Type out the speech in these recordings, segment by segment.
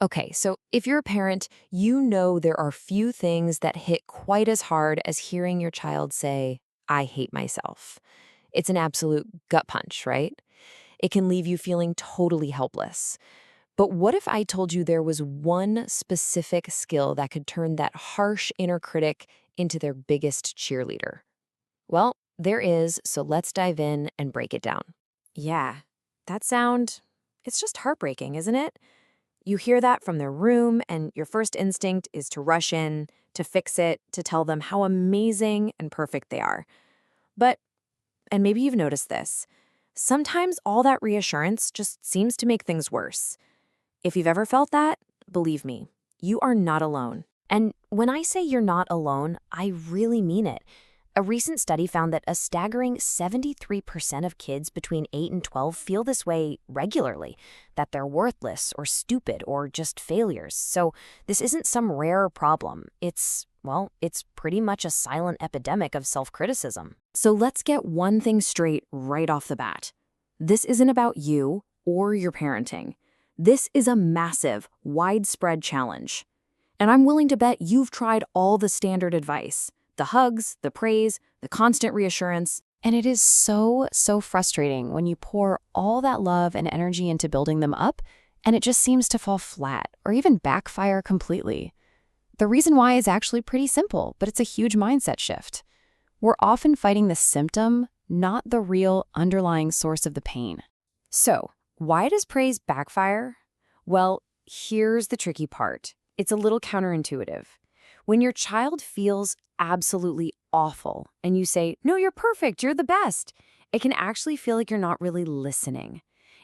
Okay, so if you're a parent, you know there are few things that hit quite as hard as hearing your child say, I hate myself. It's an absolute gut punch, right? It can leave you feeling totally helpless. But what if I told you there was one specific skill that could turn that harsh inner critic into their biggest cheerleader? Well, there is, so let's dive in and break it down. Yeah, that sound, it's just heartbreaking, isn't it? You hear that from their room, and your first instinct is to rush in, to fix it, to tell them how amazing and perfect they are. But, and maybe you've noticed this, sometimes all that reassurance just seems to make things worse. If you've ever felt that, believe me, you are not alone. And when I say you're not alone, I really mean it. A recent study found that a staggering 73% of kids between 8 and 12 feel this way regularly, that they're worthless or stupid or just failures. So this isn't some rare problem. It's pretty much a silent epidemic of self-criticism. So let's get one thing straight right off the bat. This isn't about you or your parenting. This is a massive, widespread challenge. And I'm willing to bet you've tried all the standard advice. The hugs, the praise, the constant reassurance. And it is so frustrating when you pour all that love and energy into building them up, and it just seems to fall flat or even backfire completely. The reason why is actually pretty simple, but it's a huge mindset shift. We're often fighting the symptom, not the real underlying source of the pain. So, why does praise backfire? Well, here's the tricky part. It's a little counterintuitive. When your child feels absolutely awful and you say, no, you're perfect, you're the best, it can actually feel like you're not really listening.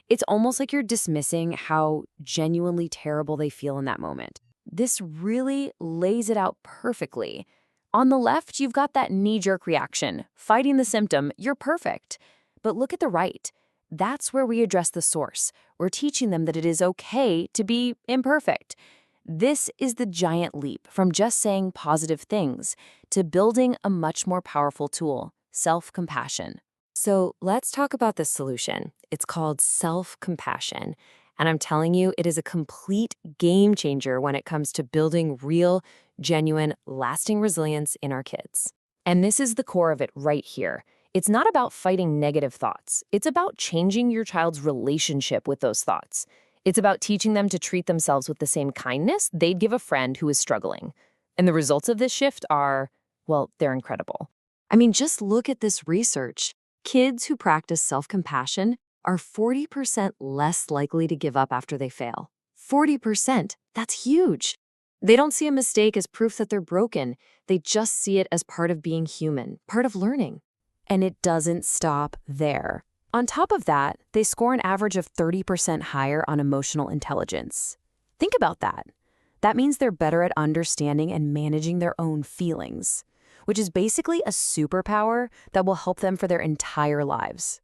It's almost like you're dismissing how genuinely terrible they feel in that moment. This really lays it out perfectly. On the left, you've got that knee-jerk reaction, fighting the symptom, you're perfect. But look at the right. That's where we address the source. We're teaching them that it is okay to be imperfect. This is the giant leap from just saying positive things to building a much more powerful tool, self-compassion. So let's talk about this solution. It's called self-compassion. And I'm telling you, it is a complete game changer when it comes to building real, genuine, lasting resilience in our kids. And this is the core of it right here. It's not about fighting negative thoughts. It's about changing your child's relationship with those thoughts. It's about teaching them to treat themselves with the same kindness they'd give a friend who is struggling. And the results of this shift are, well, they're incredible. I mean, just look at this research. Kids who practice self-compassion are 40% less likely to give up after they fail. 40%, that's huge. They don't see a mistake as proof that they're broken. They just see it as part of being human, part of learning. And it doesn't stop there. On top of that, they score an average of 30% higher on emotional intelligence. Think about that. That means they're better at understanding and managing their own feelings, which is basically a superpower that will help them for their entire lives.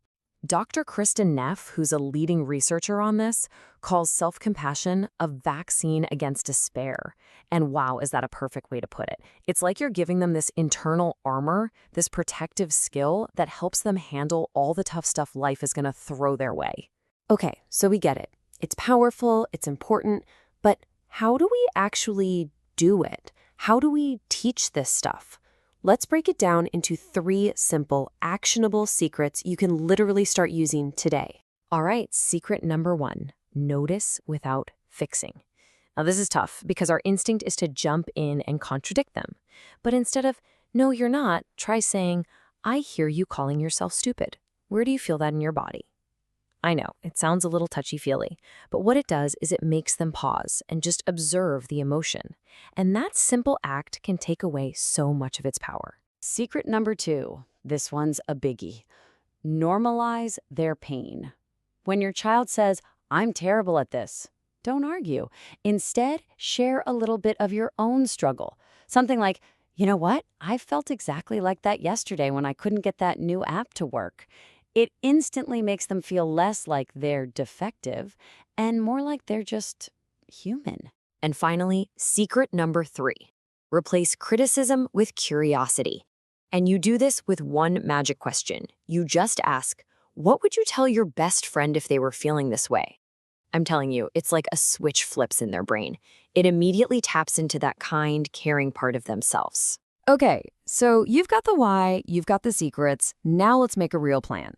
Dr. Kristen Neff, who's a leading researcher on this, calls self-compassion a vaccine against despair. And wow, is that a perfect way to put it? It's like you're giving them this internal armor, this protective skill that helps them handle all the tough stuff life is going to throw their way. Okay, so we get it. It's powerful, it's important, but how do we actually do it? How do we teach this stuff? Let's break it down into 3 simple, actionable secrets you can literally start using today. All right, secret number 1, notice without fixing. Now this is tough because our instinct is to jump in and contradict them. But instead of, no, you're not, try saying, I hear you calling yourself stupid. Where do you feel that in your body? I know, it sounds a little touchy-feely, but what it does is it makes them pause and just observe the emotion. And that simple act can take away so much of its power. Secret number 2, this one's a biggie. Normalize their pain. When your child says, I'm terrible at this, don't argue. Instead, share a little bit of your own struggle. Something like, you know what? I felt exactly like that yesterday when I couldn't get that new app to work. It instantly makes them feel less like they're defective and more like they're just human. And finally, secret number 3, replace criticism with curiosity. And you do this with one magic question. You just ask, what would you tell your best friend if they were feeling this way? I'm telling you, it's like a switch flips in their brain. It immediately taps into that kind, caring part of themselves. Okay, so you've got the why, you've got the secrets. Now let's make a real plan.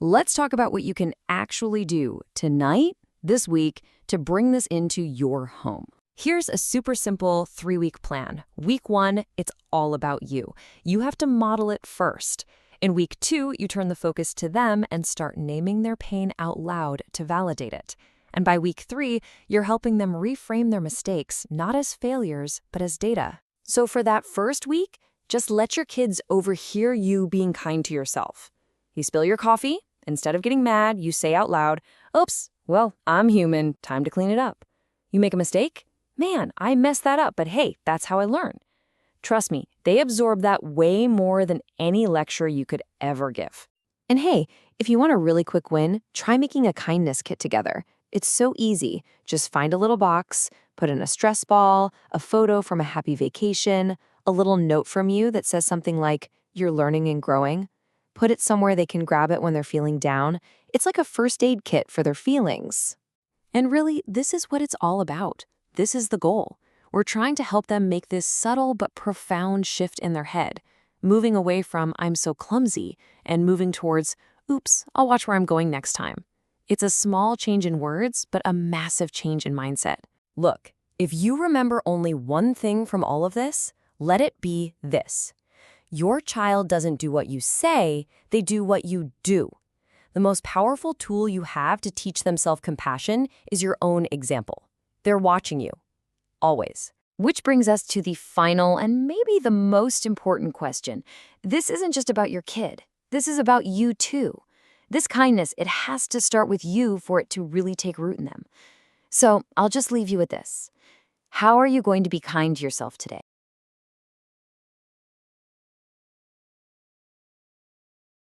Let's talk about what you can actually do tonight, this week, to bring this into your home. Here's a super simple 3-week plan. Week 1, it's all about you. You have to model it first. In week 2, you turn the focus to them and start naming their pain out loud to validate it. And by week 3, you're helping them reframe their mistakes, not as failures, but as data. So for that first week, just let your kids overhear you being kind to yourself. You spill your coffee, instead of getting mad, you say out loud, "Oops, well, I'm human, time to clean it up." You make a mistake? "Man, I messed that up, but hey, that's how I learn." Trust me, they absorb that way more than any lecture you could ever give. And hey, if you want a really quick win, try making a kindness kit together. It's so easy. Just find a little box, put in a stress ball, a photo from a happy vacation, a little note from you that says something like, "You're learning and growing." Put it somewhere they can grab it when they're feeling down. It's like a first aid kit for their feelings. And really, this is what it's all about. This is the goal. We're trying to help them make this subtle but profound shift in their head, moving away from "I'm so clumsy" and moving towards "Oops, I'll watch where I'm going next time." It's a small change in words, but a massive change in mindset. Look, if you remember only one thing from all of this, let it be this. Your child doesn't do what you say, they do what you do. The most powerful tool you have to teach them self-compassion is your own example. They're watching you. Always. Which brings us to the final and maybe the most important question. This isn't just about your kid. This is about you too. This kindness, it has to start with you for it to really take root in them. So I'll just leave you with this. How are you going to be kind to yourself today?